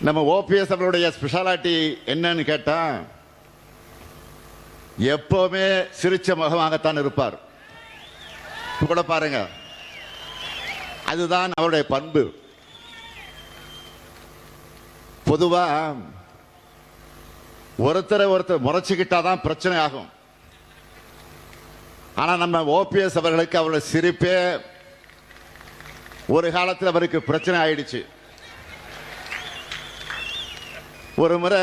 நம்ம ஓபிஎஸ் அவருடைய ஸ்பெஷாலிட்டி என்னன்னு கேட்டா, எப்பவுமே சிரிச்ச முகமாகத்தான் இருப்பார். கூட பாருங்க, அதுதான் அவருடைய பண்பு. பொதுவா ஒருத்தரை ஒருத்தர் முறைச்சுக்கிட்டாதான் பிரச்சனை ஆகும். ஆனா நம்ம ஓபிஎஸ் அவர்களுக்கு அவருடைய சிரிப்பே ஒரு காலத்தில் அவருக்கு பிரச்சனை ஆயிடுச்சு. ஒரு முறை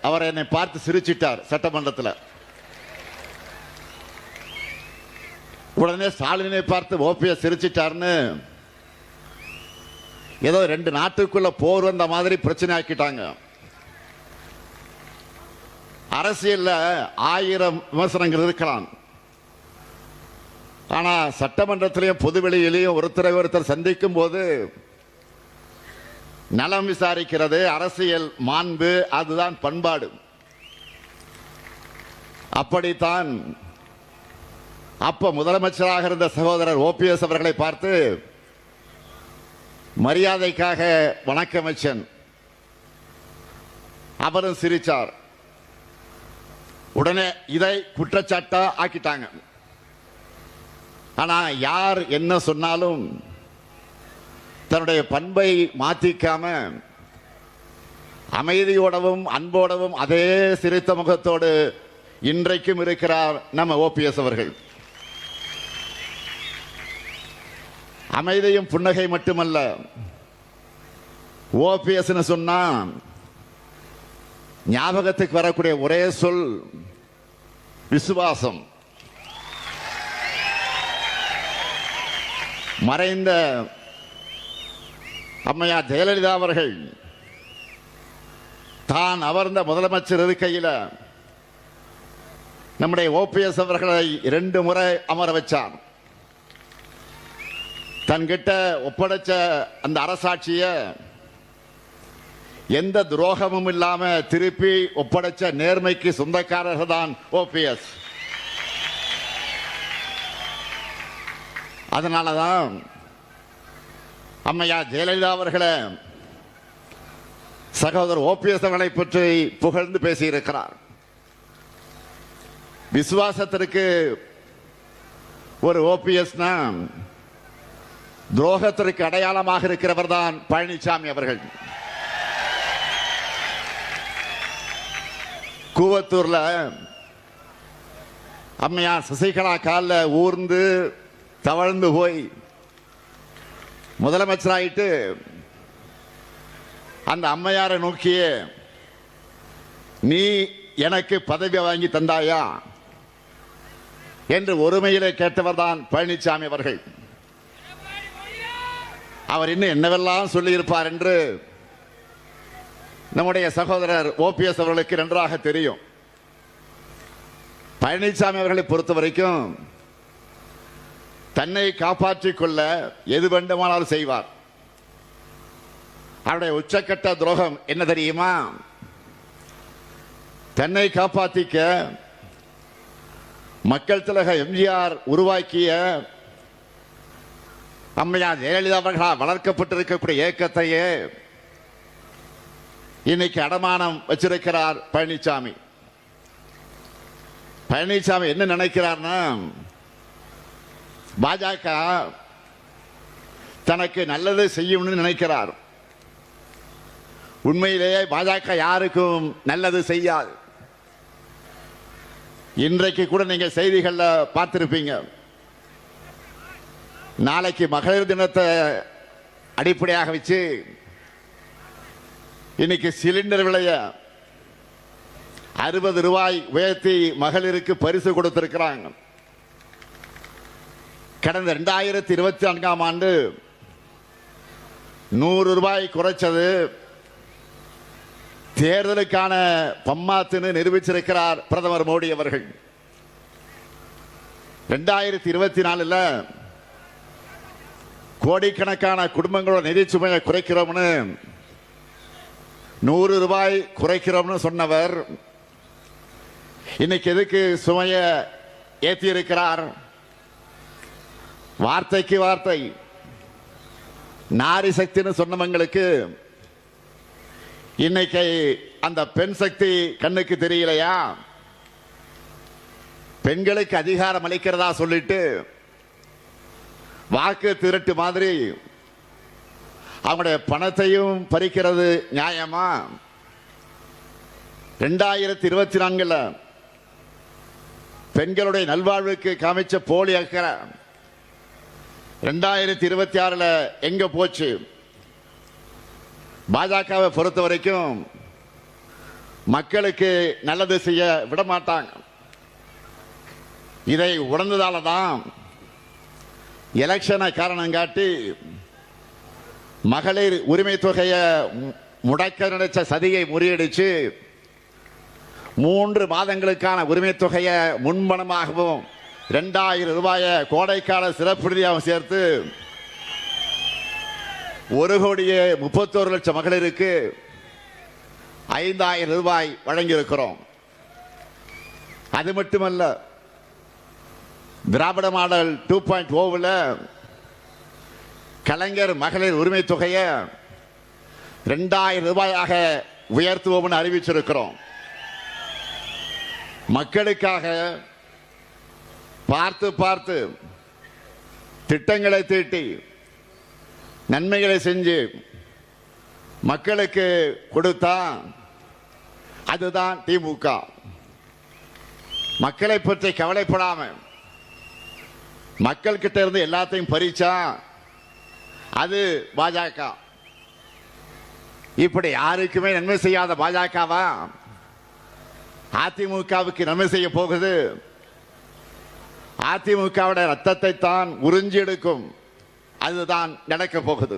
அவர் என்னை பார்த்து சிரிச்சிட்டார் சட்டமன்றத்தில். உடனே ஸ்டாலினை பார்த்து ஓபிஎஸ் சிரிச்சிட்டார்னு ஏதோ 2 நாட்டுக்குள்ள போர் வந்த மாதிரி பிரச்சனை ஆக்கிட்டாங்க. அரசியல்ல 1000 விமர்சனங்கள் இருக்கலாம். ஆனா சட்டமன்றத்திலையும் பொதுவெளியிலையும் ஒருத்தர் சந்திக்கும் போது நலம் விசாரிக்கிறது அரசியல் மாண்பு, அதுதான் பண்பாடு. அப்படித்தான் அப்ப முதலமைச்சராக இருந்த சகோதரர் ஓபிஎஸ் அவர்களை பார்த்து மரியாதைக்காக வணக்கம் வச்சன். அவரும் சிரிச்சார். உடனே இதை குற்றச்சாட்டா ஆக்கிட்டாங்க. ஆனா யார் என்ன சொன்னாலும் தன்னுடைய பண்பை மாற்றிக்காம அமைதியோடவும் அன்போடவும் அதே சிரித்த முகத்தோடு இன்றைக்கும் இருக்கிறார் நம்ம ஓபிஎஸ் அவர்கள். அமைதியும் புன்னகை மட்டுமல்ல, ஓபிஎஸ் சொன்னா ஞாபகத்துக்கு வரக்கூடிய ஒரே சொல் விசுவாசம். மறைந்த அம்மையார் ஜெயலலிதா அவர்கள் தான் அமர்ந்த முதலமைச்சர் இருக்கையில் நம்முடைய ஓபிஎஸ் அவர்களை 2 முறை அமர வச்சார். தன்கிட்ட ஒப்படைச்ச அந்த அரசாட்சிய எந்த துரோகமும் இல்லாம திருப்பி ஒப்படைச்ச நேர்மைக்கு சொந்தக்காரர்கள் தான் ஓபிஎஸ். அதனாலதான் அம்மையா ஜெயலலிதா அவர்களை சகோதரர் ஓபிஎஸ் அவர்களை பற்றி புகழ்ந்து பேசியிருக்கிறார். விசுவாசத்திற்கு ஒரு ஓபிஎஸ்னா துரோகத்திற்கு அடையாளமாக இருக்கிறவர் தான் பழனிசாமி அவர்கள். கூவத்தூர்ல அம்மையார் சசிகலா காலில் ஊர்ந்து தவழ்ந்து போய் முதலமைச்சராயிட்டு அந்த அம்மையாரை நோக்கிய நீ எனக்கு பதவி வாங்கி தந்தாயா என்று ஒருமையிலே கேட்டவர் தான் பழனிசாமி அவர்கள். அவர் இன்னும் என்னவெல்லாம் சொல்லியிருப்பார் என்று நம்முடைய சகோதரர் ஓபிஎஸ் அவர்களுக்கு நன்றாக தெரியும். பழனிசாமி அவர்களை பொறுத்த வரைக்கும் தன்னை காப்பாற்றிக் கொள்ள எது வேண்டுமானாலும் செய்வார். அவருடைய உச்சக்கட்ட துரோகம் என்ன தெரியுமா? தன்னை காப்பாற்றிக்க மக்கள் திலக எம்ஜிஆர் உருவாக்கிய அம்மையார் ஜெயலலிதா அவர்களால் வளர்க்கப்பட்டிருக்கக்கூடிய இயக்கத்தையே இன்னைக்கு அடமானம் வச்சிருக்கிறார் பழனிசாமி. பழனிசாமி என்ன நினைக்கிறார்னா, பாஜக தனக்கு நல்லது செய்யும்னு நினைக்கிறார். உண்மையிலேயே பாஜக யாருக்கும் நல்லது செய்யாது. இன்றைக்கு கூட நீங்க செய்திகள்ல பார்த்திருப்பீங்க. நாளைக்கு மகளிர் தினத்தை அடிப்படையாக வச்சு இன்னைக்கு சிலிண்டர் விலைய 60 ரூபாய் உயர்த்தி மகளிருக்கு பரிசு கொடுத்திருக்கிறாங்க. கடந்த 2024ஆம் ஆண்டு 100 ரூபாய் குறைச்சது தேர்தலுக்கான பம்மாத்துன்னு நிரூபிச்சிருக்கிறார் பிரதமர் மோடி அவர்கள். 2024 கோடிக்கணக்கான குடும்பங்களோட நிதி சுமையை குறைக்கிறோம்னு 100 ரூபாய் குறைக்கிறோம்னு சொன்னவர் இன்னைக்கு எதுக்கு சுமையை ஏற்றி இருக்கிறார்? வார்த்தைக்கு வார்த்தை நாரி சக்தின்னு சொன்னவங்களுக்கு இன்னைக்கு அந்த பெண் சக்தி கண்ணுக்கு தெரியலையா? பெண்களுக்கு அதிகாரம் அளிக்கிறதா சொல்லிட்டு வாக்கு திரட்டு மாதிரி அவங்களுடைய பணத்தையும் பறிக்கிறது நியாயமா? 2024 பெண்களுடைய நல்வாழ்வுக்கு காமிச்ச போலி அக்கறை 2026 எங்க போச்சு? பாஜகவை பொறுத்த வரைக்கும் மக்களுக்கு நல்லது செய்ய விட மாட்டாங்க. இதை உணர்ந்ததால தான் எலெக்ஷனை காரணம் காட்டி மகளிர் உரிமை தொகையை முடக்க நினைச்ச சதியை முறியடிச்சு 3 மாதங்களுக்கான உரிமை தொகையை முன்பணமாகவும் 2000 ரூபாயை கோடைக்கால சிறப்பு நிதியாகவும் சேர்த்து 1,31,00,000 மகளிருக்கு 5,000 ரூபாய் வழங்கியிருக்கிறோம். அது மட்டுமல்ல, திராவிட மாடல் 2.0 கலைஞர் மகளிர் உரிமை தொகையை 2,000 ரூபாயாக உயர்த்துவோம்னு அறிவிச்சிருக்கிறோம். மக்களுக்காக பார்த்து பார்த்து திட்டங்களை தீட்டி நன்மைகளை செஞ்சு மக்களுக்கு கொடுத்தா அதுதான் திமுக. மக்களை பற்றி கவலைப்படாம மக்கள் கிட்ட இருந்து எல்லாத்தையும் பறிச்சா அது பாஜக. இப்படி யாருக்குமே நன்மை செய்யாத பாஜகவா அதிமுகவுக்கு நன்மை செய்ய போகுது? அதிமுகவுடைய ரத்தத்தை தான் உறிஞ்சி எடுக்கும். அதுதான் நடக்க போகுது.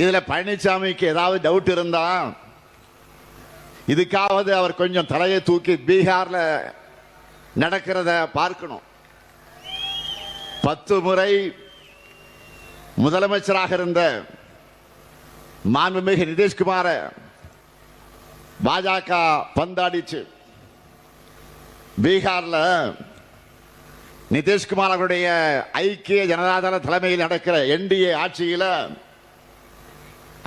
இதுல பழனிசாமிக்கு ஏதாவது டவுட் இருந்தா இதுக்காவது அவர் கொஞ்சம் தலையை தூக்கி பீகார்ல நடக்கிறத பார்க்கணும். 10 முறை முதலமைச்சராக இருந்த மாண்புமிகு நிதிஷ்குமார பாஜக பந்தாடிச்சு. பீகார்ல நிதிஷ்குமார் அவருடைய ஐக்கிய ஜனதாதள தலைமையில் நடக்கிற என்டிஏ ஆட்சியில்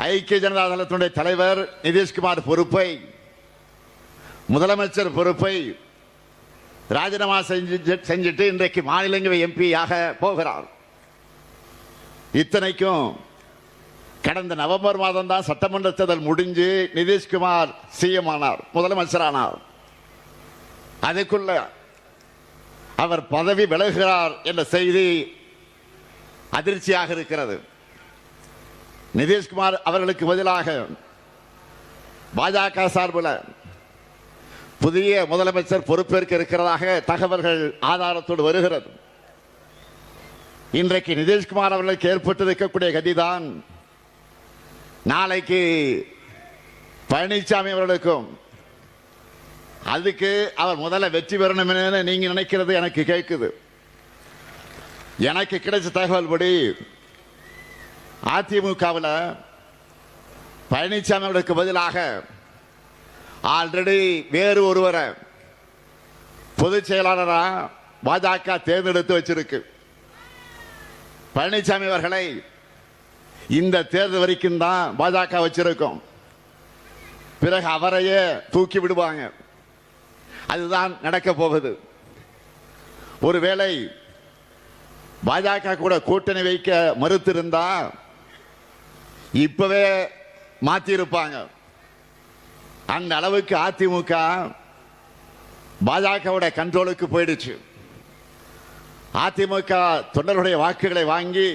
ஐக்கிய ஜனதாதளத்தினுடைய தலைவர் நிதிஷ்குமார் பொறுப்பை, முதலமைச்சர் பொறுப்பை ராஜினாமா செஞ்சுட்டு இன்றைக்கு மாநிலங்களவை எம்பியாக போகிறார். இத்தனைக்கும் கடந்த நவம்பர் மாதம் தான் சட்டமன்ற தேர்தல் முடிஞ்சு நிதிஷ்குமார் சிஎம் ஆனார், முதலமைச்சரானார். அதுக்குள்ள அவர் பதவி விலகுகிறார் என்ற செய்தி அதிர்ச்சியாக இருக்கிறது. நிதிஷ்குமார் அவர்களுக்கு பதிலாக பாஜக சார்பில் புதிய முதலமைச்சர் பொறுப்பேற்க இருக்கிறதாக தகவல்கள் ஆதாரத்தோடு வருகிறது. இன்றைக்கு நிதிஷ்குமார் அவர்களுக்கு ஏற்பட்டிருக்கக்கூடிய கதிதான் நாளைக்கு பழனிசாமி அவர்களுக்கும். அதுக்கு அவர் முதல்ல வெற்றி பெறணும் நீங்க நினைக்கிறது எனக்கு கேட்குது. எனக்கு கிடைச்ச தகவல் படி அதிமுகவில் பழனிசாமி அவர்களுக்கு பதிலாக ஆல்ரெடி வேறு ஒருவரை பொதுச் செயலாளரா பாஜக தேர்ந்தெடுத்து வச்சிருக்கு. பழனிசாமி அவர்களை இந்த தேர்தல் வரைக்கும் தான் பாஜக வச்சிருக்கும். பிறகு அவரையே தூக்கி விடுவாங்க. அதுதான் நடக்க போகுது. ஒருவேளை பாஜக கூட கூட்டணி வைக்க மறுத்திருந்தா இப்பவே மாத்தி இருப்பாங்க. அந்த அளவுக்கு அதிமுக பாஜகவோட கண்ட்ரோலுக்கு போயிடுச்சு. அதிமுக தொண்டர்களுடைய வாக்குகளை வாங்கி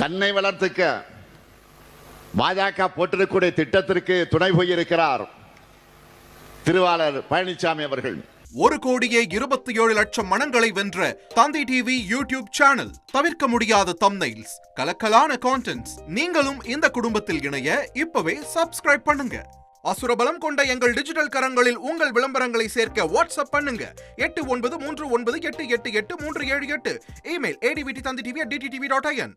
தன்னை வளர்த்துக்க பாஜக போட்டிருக்கக்கூடிய திட்டத்திற்கு துணை போயிருக்கிறார் திருவாளர் பழனிசாமி அவர்கள். 1,27,00,000 மனங்களை வென்ற தந்தி டிவி யூடியூப் சேனல். தவிர்க்க முடியாத தம்ப்நெயில்ஸ், கலக்கலான கான்டென்ட்ஸ். நீங்களும் இந்த குடும்பத்தில் இணைய இப்பவே சப்ஸ்கிரைப் பண்ணுங்க. அசுரபலம் கொண்ட எங்கள் டிஜிட்டல் கரங்களில் உங்கள் விளம்பரங்களை சேர்க்க வாட்ஸ்அப் பண்ணுங்க. 8939888838. Email advtthanditv@dttv.in.